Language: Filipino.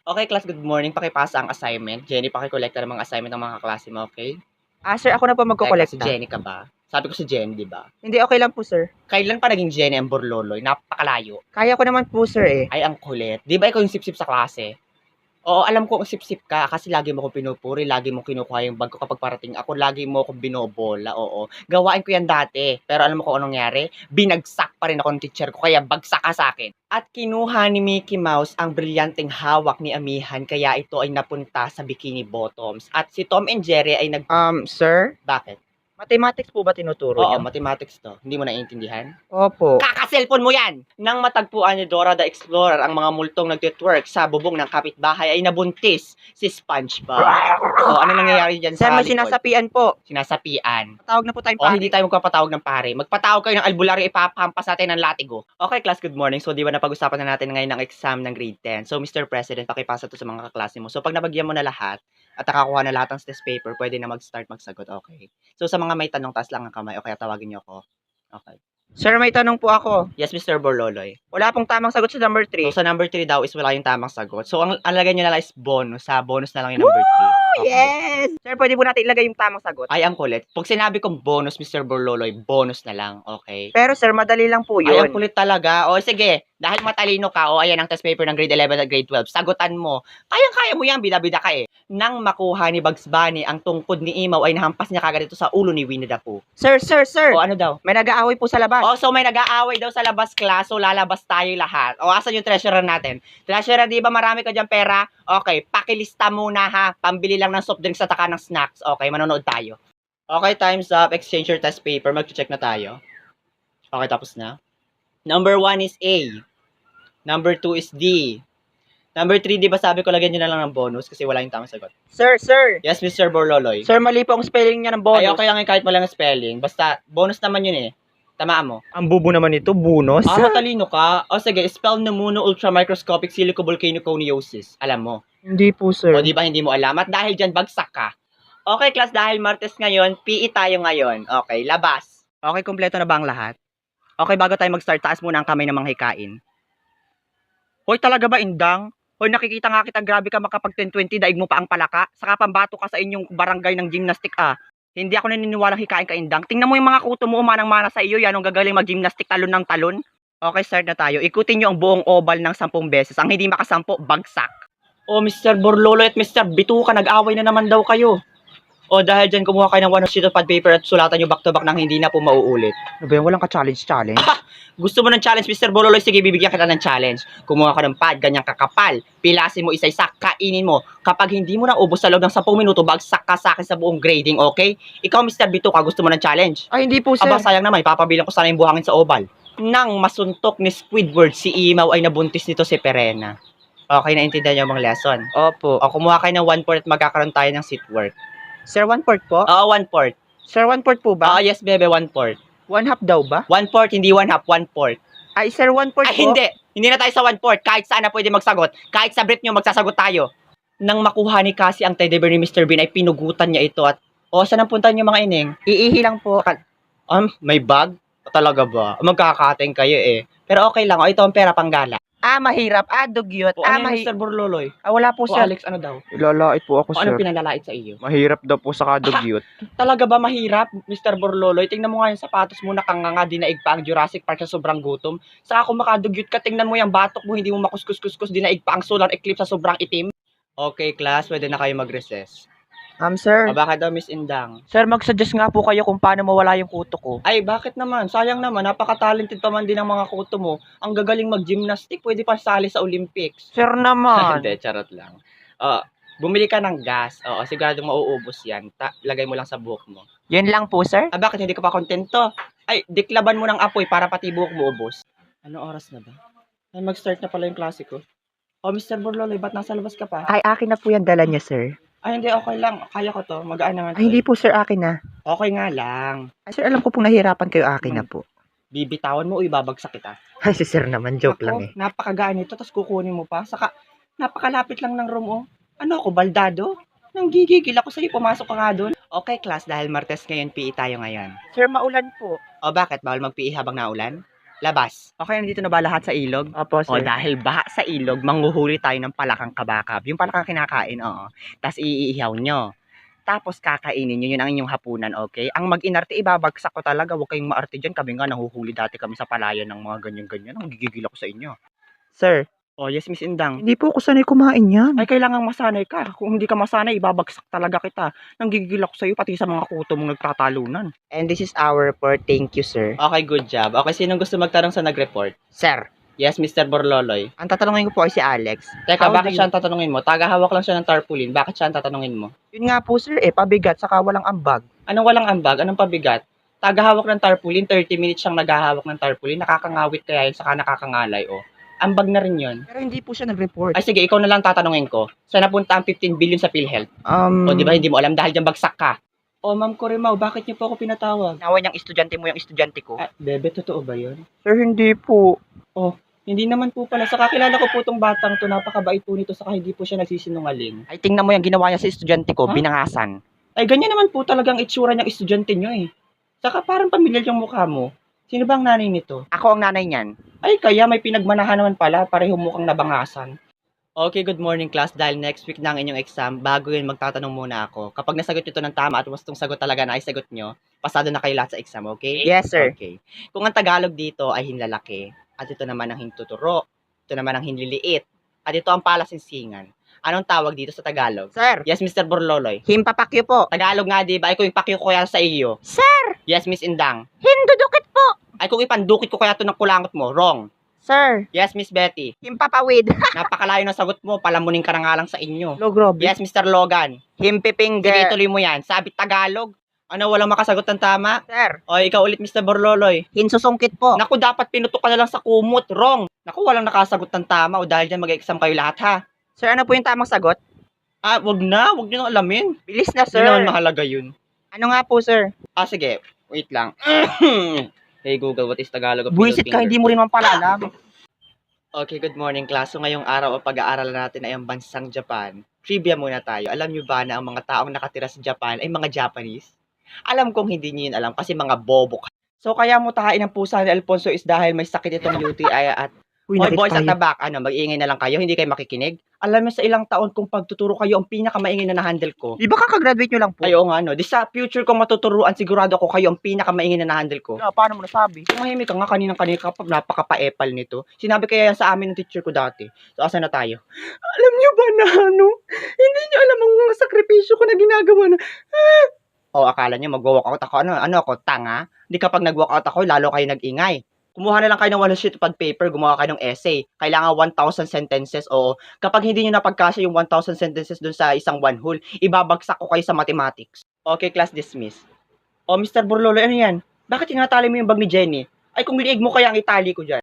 Okay, class, good morning. Pakipasa ang assignment. Jenny, pakikolekta ng mga assignment ng mga kaklase mo, okay? Sir, ako na po Teka, si magkokolekta. Jenny ka ba? Sabi ko si Jenny, di ba? Hindi, okay lang po, sir. Kailan pa naging Jenny ang Borloloy? Napakalayo. Kaya ko naman po, sir, eh. Ay, ang kulit. Di ba ikaw yung sip-sip sa klase? Oo, alam ko ang sip-sip ka kasi lagi mo ko pinupuri, lagi mo kinukuha yung bag ko kapag parating ako, lagi mo ko binobola, oo. Gawain ko yan dati. Pero alam mo kung anong nangyari? Binagsak pa rin ako ng teacher ko, kaya bagsak ka sa akin. At kinuha ni Mickey Mouse ang brilyanteng hawak ni Amihan, kaya ito ay napunta sa Bikini Bottoms. At si Tom and Jerry ay Sir, Bakit? mathematics po ba tinuturo Oo, niyo? mathematics to. Hindi mo naiintindihan? Opo. Kaka-cellphone mo yan! Nang matagpuan ni Dora the Explorer ang mga multong nagtitwerk sa bubong ng kapitbahay ay nabuntis si SpongeBob. O, ano nangyayari dyan Sir, sa may likod? sinasapian po. Sinasapian. Tawag na po tayong O, pare. hindi tayo magpapatawag ng pare. Magpatawag kayo ng albularyo, ipahampas natin ng latigo. Okay, class, good morning. So, di ba napag-usapan na natin ngayon ng exam ng grade 10. So, Mr. President, pakipasa to sa mga kaklase mo. So, pag nabagyan mo na lahat, at nakakuha na lahat ng test paper, pwede na mag-start magsagot. Okay. So, sa mga may tanong, taas lang ang kamay. Okay, tawagin niyo ako. Okay. Sir, may tanong po ako. Yes, Mr. Borloloy. Wala pong tamang sagot sa number So, 3. sa number 3 daw is wala yung tamang sagot. So, ang lagay nyo na lang is bonus. Sa bonus na lang yung number 3. Yes! Sir, pwede po natin ilagay yung tamang sagot. Ay, ang kulit. Pag sinabi kong bonus, Mr. Borloloy, bonus na lang. Okay? Pero sir, madali lang po Ay, ang yun. kulit talaga. O, sige. Dahil matalino ka, o ayan ang test paper ng grade 11 at grade 12. Sagutan mo. Kayang-kaya mo yan, bida-bida ka eh. Nang makuha ni Bugs Bunny ang tungkod ni Imaw ay nahampas niya kagad ito sa ulo ni Winnie the Pooh. Sir, sir, sir. O, ano daw? May nag-aaway po sa labas. Oh, so may nag-aaway daw sa labas class, so lalabas tayo lahat. O, asan yung treasurer natin? Treasurer, di ba marami ka dyan pera? Okay, pakilista muna ha. Pambili lang ng soft drinks at saka ng snacks. Okay, manonood tayo. Okay, time's up. Exchange your test paper. Mag-check na tayo. Okay, tapos na. Number 1 is A. Number 2 is D. Number 3, di ba sabi ko lagyan nyo na lang ng bonus kasi wala yung tamang sagot. Sir, sir. Yes, Mr. Borloloy. Sir, mali po ang spelling niya ng bonus. Ay, okay lang kahit walang spelling. Basta, bonus naman yun eh. Tamaan mo. Ang bubo naman ito, bonus. Matalino ka. O sige, spell Namuno ultramicroscopic silicovolcanoconiosis. Alam mo. Hindi po, sir. O di ba hindi mo alam? At dahil dyan, bagsak ka. Okay, class, dahil Martes ngayon, PE tayo ngayon. Okay, labas. Okay, kumpleto na ba ang lahat? Okay, bago tayo mag-start, taas muna ang kamay ng mga hikain. Hoy, talaga ba, Indang? Hoy, nakikita nga kita, grabe ka makapag 10-20, daig mo pa ang palaka. Saka pambato ka sa inyong barangay ng gymnastic, ah. Hindi ako naniniwalang hikain ka, Indang. Tingnan mo yung mga kuto mo, umanang-mana sa iyo. Yan ang gagaling mag-gymnastic talon ng talon. Okay, start na tayo. Ikutin nyo ang buong oval ng 10 beses. Ang hindi makasampo, bagsak. Oh, Mr. Borlolo at Mr. Bituka, nag-away na naman daw kayo. O dahil dyan, kumuha kayo ng 1 sheet of pad paper at sulatan nyo back-to-back nang hindi na po mauulit. Ano ba yan? Walang ka-challenge. Gusto mo ng challenge, Mr. Borloloy? Sige, bibigyan kita ng challenge. Kumuha ka ng pad, ganyang kakapal. Pilasin mo isa-isa, kainin mo. Kapag hindi mo na ubos sa loob ng 10 minuto, bagsak ka sa akin sa buong grading, okay? Ikaw, Mr. Bituka, gusto mo ng challenge? Ay, hindi po, sir. Aba, sayang naman, ipapabilang ko sana yung buhangin sa oval. Nang masuntok ni Squidward si Imaw ay nabuntis nito si Perena. Okay, naintindihan niyo ang mga lesson. Opo. O, kumuha kayo ng 1/4 at magkakaroon tayo ng seat work. Sir, 1/4 po? Oo, 1/4. Sir, 1/4 po ba? Yes, bebe, 1/4. 1/2 daw ba? 1/4, hindi 1/2, 1/4. Ay, sir, 1/4 Ay, po? hindi. Hindi na tayo sa 1/4. Kahit saan na pwede magsagot. Kahit sa brief nyo, magsasagot tayo. Nang makuha ni Cassie ang teddy bear ni Mr. Bean, ay pinugutan niya ito at, saan ang punta niyo mga ineng? Iihi lang po. May bag? Talaga ba? Magkakating kayo eh. Pero okay lang, ito ang pera panggala. Mahirap. Dugyot. Ano yan, Mr. Borloloy? Wala po, sir. Alex, ano daw? Ilalait po ako, Anong pinalalait sa iyo? Mahirap daw po sa kadugyot. Talaga ba mahirap, Mr. Borloloy? Tingnan mo nga yung sapatos mo, nakanganga, dinaig pa ang Jurassic Park sa sobrang gutom. Saka kung makadugyot ka, tingnan mo yung batok mo, hindi mo makuskus-kuskus, dinaig pa ang solar eclipse sa sobrang itim. Okay, class, pwede na kayo mag-recess. Sir. Bakit daw, Miss Indang? Sir, mag-suggest nga po kayo kung paano mawala yung kuto ko. Ay, bakit naman? Sayang naman, napaka-talented pa man din ng mga kuto mo. Ang gagaling mag-gymnastic, pwede pa sali sa Olympics. Sir naman. Hindi, charot lang. Bumili ka ng gas. Sigurado mauubos yan. Lagay mo lang sa buhok mo. Yan lang po, sir. Bakit hindi ka pa kontento? Ay, diklaban mo ng apoy para pati buhok mo ubos. Ano oras na ba? Ay, mag-start na pala yung klase ko. Mr. Borloloy, ba't nasa labas ka pa? Ay, akin na po yan dala niya, sir. Ay, hindi, okay lang. Kaya ko to. Magaan naman. Ay, hindi po, sir, akin na. Okay nga lang. Ay, sir, alam ko pong nahirapan kayo, akin na po. Bibitawan mo o ibabagsak kita. Ay, si sir naman, joke lang eh. Napakagaan ito, tapos kukunin mo pa. Saka, napakalapit lang ng room, oh. Ano ako, baldado? Nang gigigil ako sa'yo, pumasok ka nga doon. Okay, class, dahil Martes ngayon, PE tayo ngayon. Sir, maulan po. Bakit? Bawal mag-PE habang naulan? Labas. Okay, nandito na ba lahat sa ilog? Opo, O sir. dahil baha sa ilog, manghuhuli tayo ng palakang kabakab. Yung palakang kinakain, oo. Tapos iihaw nyo. Tapos kakainin nyo, yun ang inyong hapunan, okay? Ang mag-inarte, ibabagsak ko talaga. Huwag kayong maarte dyan. Kami nga, nahuhuli dati kami sa palayan ng mga ganyan-ganyan. Ang gigigil ako sa inyo. Sir, Oh, yes, Miss Indang. hindi po ako sanay kumain yan. Ay, kailangang masanay ka. Kung hindi ka masanay, ibabagsak talaga kita. Nanggigigil ako sa'yo, pati sa mga kuto mong nagtatalunan. And this is our report. Thank you, sir. Okay, good job. Okay, sinong gusto magtanong sa nag-report? Sir, Yes, Mr. Borloloy. ang tatanungin ko po ay si Alex. Teka, How bakit do siya ang tatanungin mo? Tagahawak lang siya ng tarpaulin. Bakit siya ang tatanungin mo? Yun nga po, sir, pabigat, saka walang ambag. Anong walang ambag? Anong pabigat? Tagahawak ng tarpaulin, 30 minutes siyang naghahawak ng tarpaulin. Nakakangawit kaya yun, saka nakakangalay, oh. Ambag na rin yun. Pero hindi po siya nag-report. Ay, sige, ikaw na lang tatanungin ko. Saan napunta ang 15 billion sa PhilHealth? O, di ba, hindi mo alam dahil dyan bagsak ka? O, Ma'am Corimao, bakit niyo po ako pinatawag? Nawa niyang estudyante mo yung estudyante ko. Ah, bebe, totoo ba yun? Sir, hindi po. Hindi naman po pala. Sa kakilala ko po itong batang to, napakabait po nito, saka hindi po siya nagsisinungaling. Ay, tingnan mo yung ginawa niya sa estudyante ko, Huh? binangasan. Ay, ganyan naman po talagang itsura niyang estudyante niyo eh. Saka parang pamilyar yung mukha mo. Sino ba ang nanay nito? Ako ang nanay niyan. Ay, kaya may pinagmanahan naman pala, pareho mukhang nabangasan. Okay, good morning class. Dahil next week na ang inyong exam, bago yun magtatanong muna ako. Kapag nasagot nyo ito ng tama at gustong sagot talaga na ay sagot nyo, pasado na kayo lahat sa exam, okay? Yes, sir. Okay. Kung ang Tagalog dito ay hinlalaki, at ito naman ang hintuturo, ito naman ang hinliliit, at ito ang palasinsingan. Anong tawag dito sa Tagalog? Sir, Yes, Mr. Borloloy. himpapakyo po. Tagalog nga, di ba? Ay, kung ipakyo ko kaya sa iyo. Sir, Yes, Miss Indang. hindudukit po. Ay, kung ipandukit ko kaya ito ng kulangot mo. Wrong. Sir, Yes, Miss Betty. himpapawid. Napakalayo ng sagot mo. Palamunin ka na nga lang sa inyo. Logrob. Yes, Mr. Logan. Himpipinger. Tuloy mo yan. Sabi Tagalog. Ano, walang makasagot ng tama? Sir, O, ikaw ulit, Mr. Borloloy. hinsusungkit po. Naku, dapat pinutok ka na lang sa kumot. Wrong. Naku, walang nakasagot ng tama. O dahil dyan, mag-exam kayo lahat, ha? Sir, ano po yung tamang sagot? Ah, wag na. Wag nyo nang alamin. Bilis na, Hindi sir. naman mahalaga yun. Ano nga po, sir? Ah, sige. Wait lang. Hey, Google, what is Tagalog of Buisit ka, hindi mo rin naman pala alam. Okay, good morning class. So ngayong araw ang pag-aaralan natin ay ang bansang Japan. Trivia muna tayo. Alam nyo ba na ang mga taong nakatira sa Japan ay mga Japanese? Alam kong hindi nyo yun alam kasi mga bobo ka. So kaya mutahain ang pusa ni Alfonso is dahil may sakit itong UTI at Uy, Hoy boys at tayo. the back, mag-iingay na lang kayo, hindi kayo makikinig. Alam mo sa ilang taon kung pagtuturo kayo ang pinakamaingay na na-handle ko. Di ba kakagraduate nyo lang po? Ay, oo nga, no. Di sa future kong matuturuan, sigurado ako kayo ang pinakamaingay na na-handle ko. No, paano mo nasabi? Tumahimik ka nga kanina ka pa, napaka-pa-epal nito. Sinabi kaya yan sa amin ng teacher ko dati. So, asan na tayo? Alam niyo ba na hindi niyo alam ang mga sakripisyo ko na ginagawa na. O, akala niyo mag-walkout ako. Ano ako, tanga? Di kapag nag-walkout ako, lalo kayo nag-ingay. Kumuha na lang kayo ng 1 sheet of paper, gumawa kayo ng essay. Kailangan 1,000 sentences o kapag hindi niyo napagkasya yung 1,000 sentences dun sa isang one whole, ibabagsak ko kayo sa mathematics. Okay, class dismiss. O, Mr. Borlolo, ano yan? Bakit tinatali mo yung bag ni Jenny? Ay, kung liig mo kaya ang itali ko dyan.